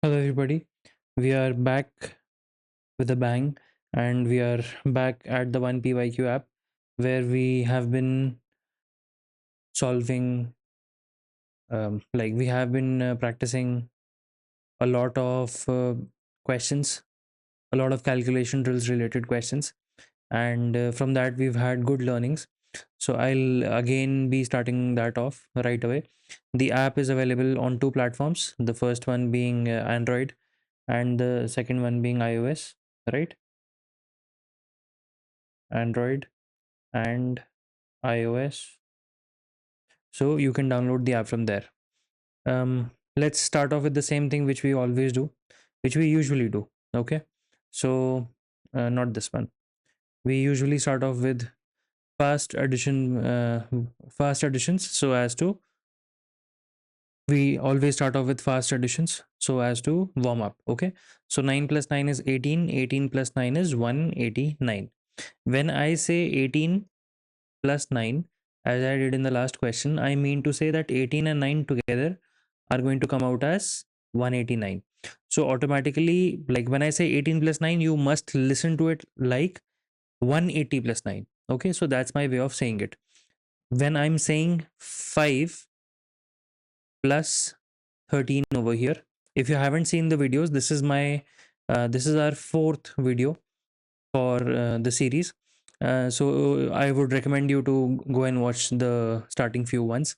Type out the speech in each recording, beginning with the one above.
Hello, everybody. We are back with a bang, and we are back at the 1PYQ app where we have been solving, we have been practicing a lot of questions, a lot of calculation drills related questions, and from that, we've had good learnings. So, I'll again be starting that off right away. The app is available on two platforms, the first one being Android, and the second one being iOS, right? Android and iOS. So you can download the app from there. Let's start off with the same thing which we always do, which we usually do. Okay. So, not this one. We usually start off with fast addition, fast additions. So as to we always start off with fast additions. So as to warm up. Okay. So 9 plus 9 is 18. 18 plus 9 is 189. When I say 18 plus 9, as I did in the last question, I mean to say that 18 and 9 together are going to come out as 189. So automatically, like when I say 18 plus 9, you must listen to it like 180 plus 9. Okay, so that's my way of saying it. When I'm saying 5 plus 13 over here, if you haven't seen the videos, this is our fourth video for the series. So I would recommend you to go and watch the starting few ones.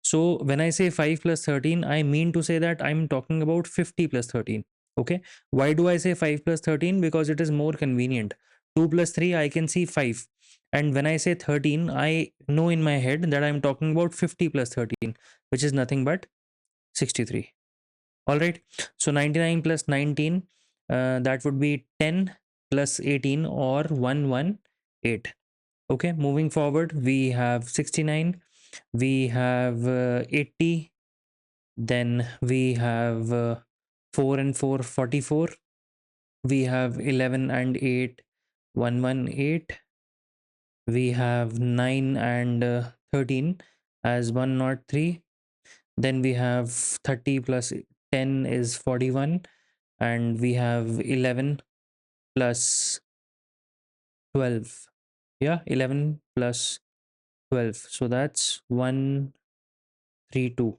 So when I say 5 plus 13, I mean to say that I'm talking about 50 plus 13. Okay. Why do I say 5 plus 13? Because it is more convenient. 2 plus 3, I can see 5. And when I say 13, I know in my head that I'm talking about 50 plus 13, which is nothing but 63. All right. So 99 plus 19, that would be 10 plus 18 or 118. Okay. Moving forward, we have 69, we have 80, then we have 4 and 4, 44, we have 11 and 8, 118, we have 9 and 13 as 103, then we have 30 plus 10 is 41, and we have 11 plus 12. Yeah, 11 plus 12. So that's 132.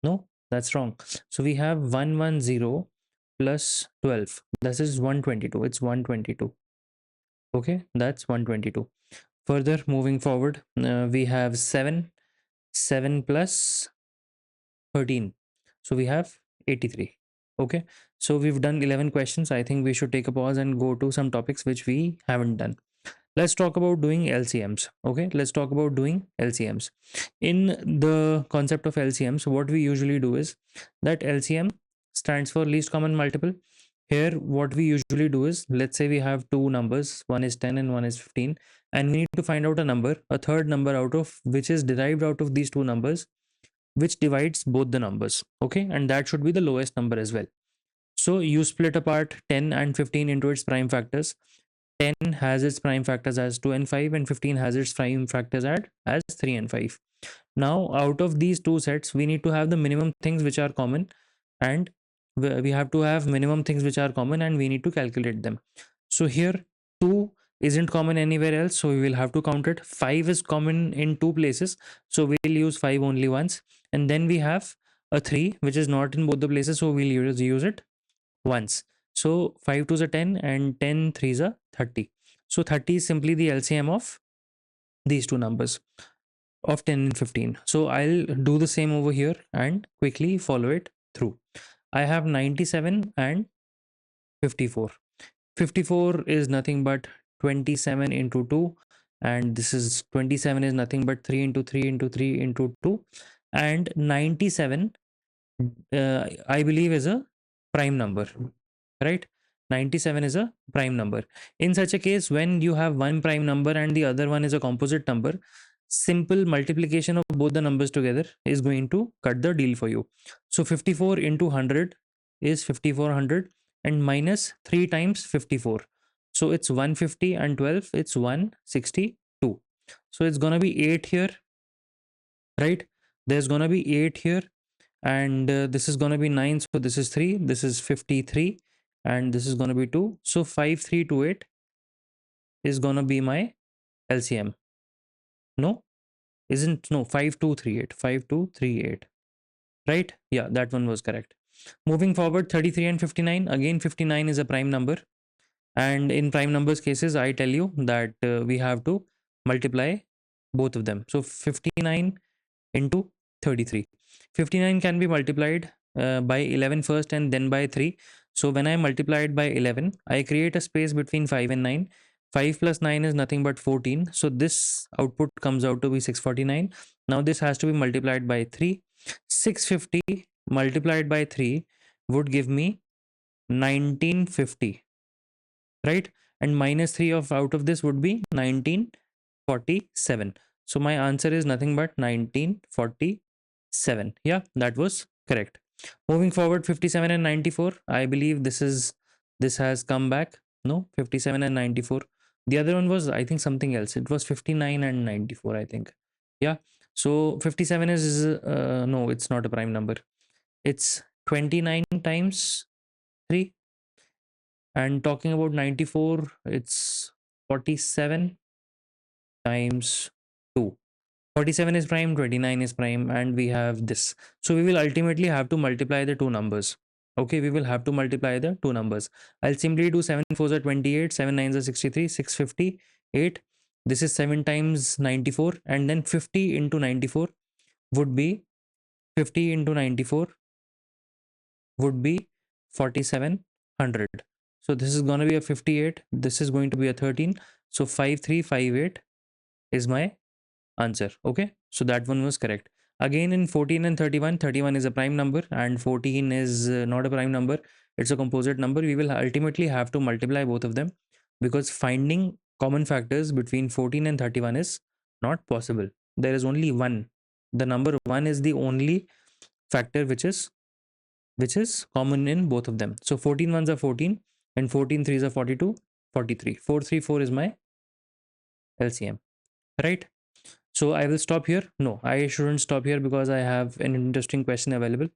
No, that's wrong. So we have 110 plus 12. This is 122. It's 122. Okay, that's 122. Further moving forward, we have 7. 7 plus 13. So we have 83. Okay, so we've done 11 questions. I think we should take a pause and go to some topics which we haven't done. Let's talk about doing LCMs. Okay, let's talk about doing LCMs. In the concept of LCMs, what we usually do is that LCM stands for least common multiple. Here, what we usually do is, let's say we have two numbers, one is 10 and one is 15, and we need to find out a number, a third number out of which is derived out of these two numbers, which divides both the numbers. Okay, and that should be the lowest number as well. So you split apart 10 and 15 into its prime factors. 10 has its prime factors as 2 and 5, and 15 has its prime factors as 3 and 5. Now, out of these two sets, we need to have the minimum things which are common, and we have to have minimum things which are common, and we need to calculate them. So here 2 isn't common anywhere else, so we will have to count it. 5 is common in two places, so we'll use 5 only once. And then we have a 3 which is not in both the places, so we'll use it once. So 5 2s are 10 and 10 3s are 30. So 30 is simply the LCM of these two numbers of 10 and 15. So I'll do the same over here and quickly follow it through. I have 97 and 54. 54 is nothing but 27 into 2, and this is 27 is nothing but 3 into 3 into 3 into 2, and 97 I believe is a prime number, right? 97 is a prime number. In such a case, when you have one prime number and the other one is a composite number, simple multiplication of both the numbers together is going to cut the deal for you. So 54 into 100 is 5400, and minus 3 times 54. So it's 150, and 12, it's 162. So it's gonna be 8 here, right? There's gonna be 8 here, and this is going to be 9, so this is 3, this is 53, and this is going to be 2. So 5328 is going to be my LCM. No, isn't, no, 5238, 5238, right? Yeah, that one was correct. Moving forward, 33 and 59, again 59 is a prime number, and in prime numbers cases I tell you that we have to multiply both of them. So 59 into 33. 59 can be multiplied by 11 first and then by 3. So when I multiply it by 11, I create a space between 5 and 9. 5 plus 9 is nothing but 14. So this output comes out to be 649. Now this has to be multiplied by 3. 650 multiplied by 3 would give me 1950, right? And minus 3 of out of this would be 1947. So my answer is nothing but 1947. Yeah, that was correct. Moving forward, 57 and 94, I believe this has come back. No, 57 and 94. The other one was, I think, something else. It was 59 and 94, I think. Yeah, so 57 is no, it's not a prime number. It's 29 times 3. And talking about 94, it's 47 times 2. 47 is prime, 29 is prime, and we have this. So we will ultimately have to multiply the two numbers. Okay, we will have to multiply the two numbers. I'll simply do 7 4s are 28, 7 9s are 63, 658. This is 7 times 94, and then 50 into 94 would be 50 into 94 would be 4700. So this is going to be a 58, this is going to be a 13. So 5358 is my answer. Okay, so that one was correct. Again, in 14 and 31, 31 is a prime number and 14 is not a prime number, it's a composite number. We will ultimately have to multiply both of them, because finding common factors between 14 and 31 is not possible. There is only one. The number 1 is the only factor which is common in both of them. So 14 ones are 14 and 14 threes are 42, 43. 434 is my LCM, right? So I will stop here. No, I shouldn't stop here because I have an interesting question available.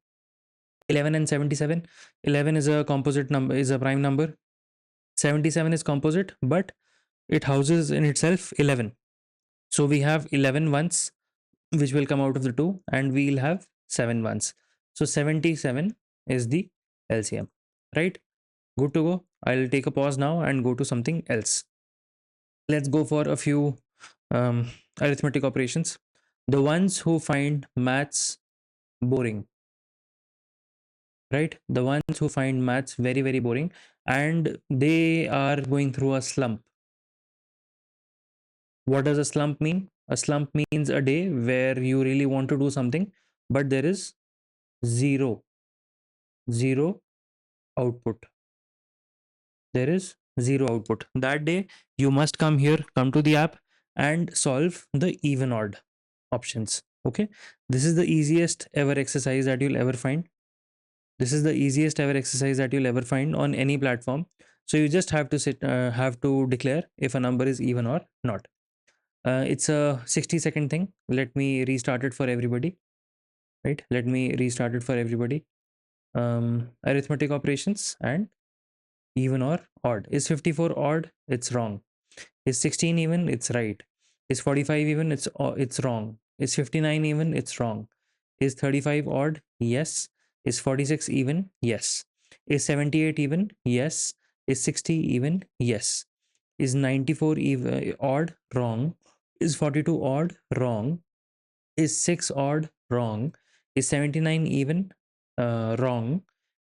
11 and 77. 11 is a composite number, is a prime number. 77 is composite, but it houses in itself 11. So we have 11 ones which will come out of the two, and we'll have 7 ones. So 77 is the LCM, right? Good to go. I'll take a pause now and go to something else. Let's go for a few um, arithmetic operations. The ones who find maths boring, right? The ones who find maths very, very boring and they are going through a slump. What does a slump mean? A slump means a day where you really want to do something, but there is zero, zero output. There is zero output. That day, you must come here, come to the app and solve the even odd options. Okay. This is the easiest ever exercise that you'll ever find. This is the easiest ever exercise that you'll ever find on any platform. So you just have to have to declare if a number is even or not. It's a 60-second thing. Let me restart it for everybody. Right? Let me restart it for everybody. Arithmetic operations and even or odd. Is 54 odd? It's wrong. Is 16 even? It's right. Is 45 even? It's wrong. Is 59 even? It's wrong. Is 35 odd? Yes. Is 46 even? Yes. Is 78 even? Yes. Is 60 even? Yes. Is 94 even odd? Wrong. Is 42 odd? Wrong. Is 6 odd? Wrong. Is 79 even? Wrong.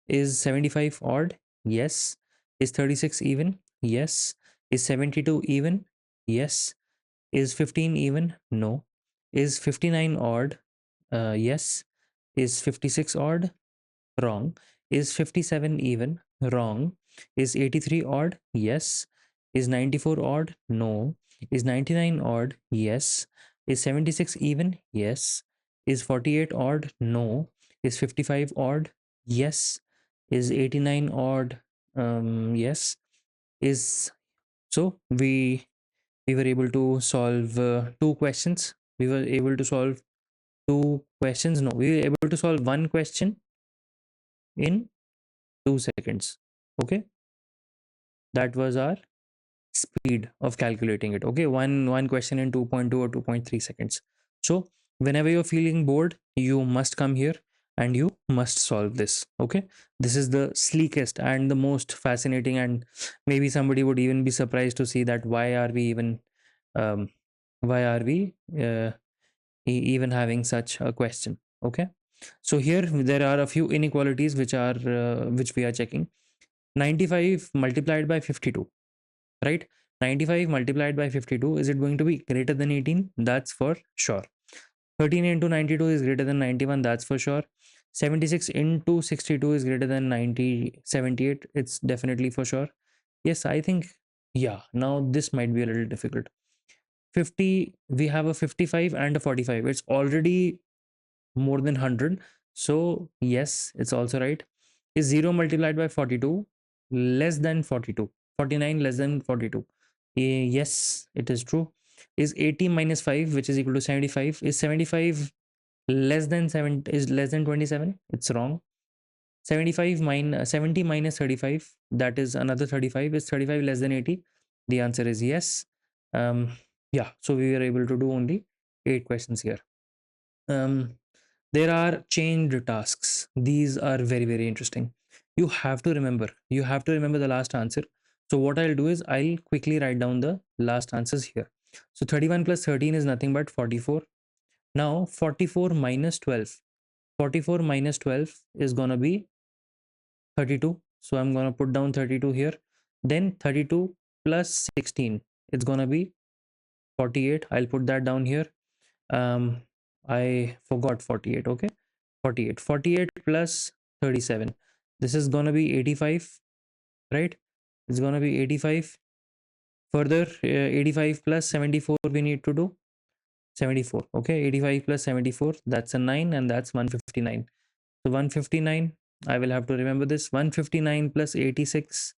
Is 75 odd? Yes. Is 36 even? Yes. Is 72 even? Yes. Is 15 even? No. Is 59 odd? Yes. Is 56 odd? Wrong. Is 57 even? Wrong. Is 83 odd? Yes. Is 94 odd? No. Is 99 odd? Yes. Is 76 even? Yes. Is 48 odd? No. Is 55 odd? Yes. Is 89 odd? Yes. Is so we were able to solve two questions. We were able to solve two questions? No, we were able to solve one question in 2 seconds. Okay, that was our speed of calculating it. Okay, one question in 2.2 or 2.3 seconds. So whenever you're feeling bored, you must come here and you must solve this. Okay, this is the sleekest and the most fascinating, and maybe somebody would even be surprised to see that um, why are we even having such a question. Okay, so here there are a few inequalities which we are checking. 95 multiplied by 52, right? 95 multiplied by 52, is it going to be greater than 18? That's for sure. 13 into 92 is greater than 91, that's for sure. 76 into 62 is greater than 78, it's definitely for sure. Yes, I think, yeah, now this might be a little difficult. 50, we have a 55 and a 45, it's already more than 100, so yes, it's also right. Is 0 multiplied by 42 less than 42? 49 less than 42? Yes, it is true. Is 80 minus 5, which is equal to 75, is 75 less than 7, is less than 27? It's wrong. 70 minus 35, that is another 35. Is 35 less than 80? The answer is yes. Yeah, so we were able to do only 8 questions here. There are chained tasks. These are very, very interesting. You have to remember the last answer. So what I'll do is I'll quickly write down the last answers here. So 31 plus 13 is nothing but 44. Now 44 minus 12, 44 minus 12 is gonna be 32. So I'm gonna put down 32 here. Then 32 plus 16, it's gonna be 48. I'll put that down here. I forgot 48. Okay, 48 plus 37, this is gonna be 85, right? It's gonna be 85. Further, 85 plus 74 we need to do 74. Okay, 85 plus 74, that's a 9, and that's 159. So 159, I will have to remember this. 159 plus 86,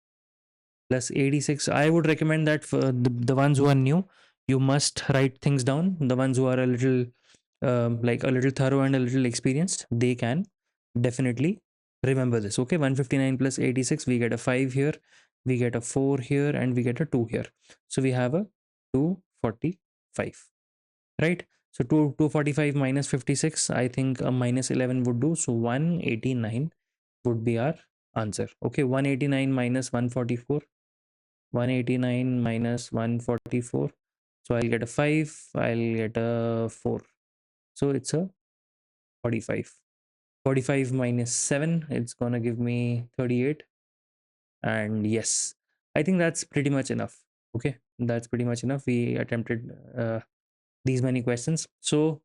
I would recommend that for the ones who are new, you must write things down. The ones who are a little like a little thorough and a little experienced, they can definitely remember this. Okay, 159 plus 86, we get a 5 here, we get a 4 here, and we get a 2 here. So we have a 245, right? So 245 minus 56, I think a minus 11 would do. So 189 would be our answer. Okay, 189 minus 144, 189 minus 144. So I'll get a 5, I'll get a 4. So it's a 45. 45 minus 7, it's gonna give me 38. And yes, I think that's pretty much enough. Okay, that's pretty much enough. We attempted these many questions. So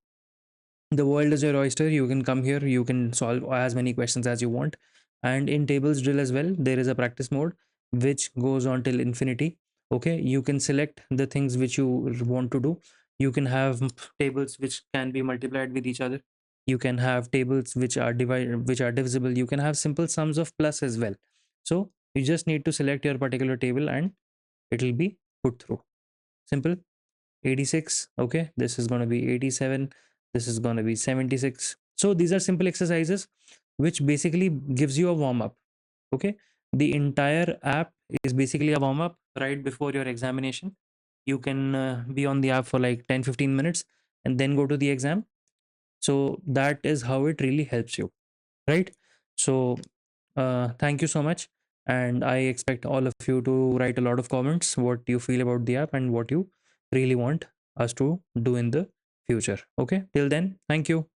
the world is your oyster. You can come here, you can solve as many questions as you want. And in tables drill as well, there is a practice mode which goes on till infinity. Okay, you can select the things which you want to do. You can have tables which can be multiplied with each other. You can have tables which are divided, which are divisible. You can have simple sums of plus as well. So you just need to select your particular table and it will be put through. Simple. 86, okay, this is going to be 87, this is going to be 76. So these are simple exercises which basically gives you a warm up. Okay, the entire app is basically a warm up right before your examination. You can be on the app for like 10-15 minutes and then go to the exam. So that is how it really helps you, right? So thank you so much, and I expect all of you to write a lot of comments what you feel about the app and what you really want us to do in the future. Okay, till then, thank you.